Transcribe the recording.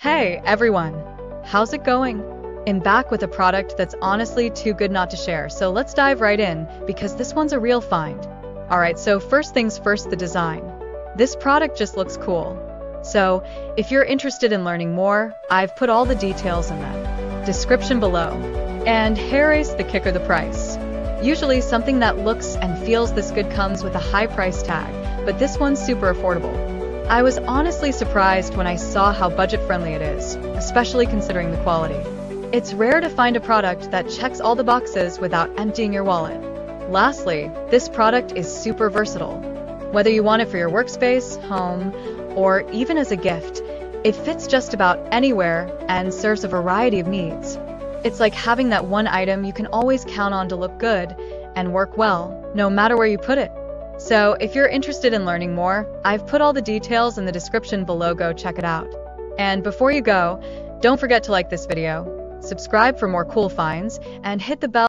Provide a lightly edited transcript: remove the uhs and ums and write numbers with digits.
Hey everyone, how's it going? I'm back with a product that's honestly too good not to share, so let's dive right in because this one's a real find. Alright, so first things first, the design. This product just looks cool. So, if you're interested in learning more, I've put all the details in the description below. And here is the kicker, the price. Usually something that looks and feels this good comes with a high price tag, but this one's super affordable. I was honestly surprised when I saw how budget-friendly it is, especially considering the quality. It's rare to find a product that checks all the boxes without emptying your wallet. Lastly, this product is super versatile. Whether you want it for your workspace, home, or even as a gift, it fits just about anywhere and serves a variety of needs. It's like having that one item you can always count on to look good and work well, no matter where you put it. So, if you're interested in learning more, I've put all the details in the description below, go check it out. And before you go, don't forget to like this video, subscribe for more cool finds, and hit the bell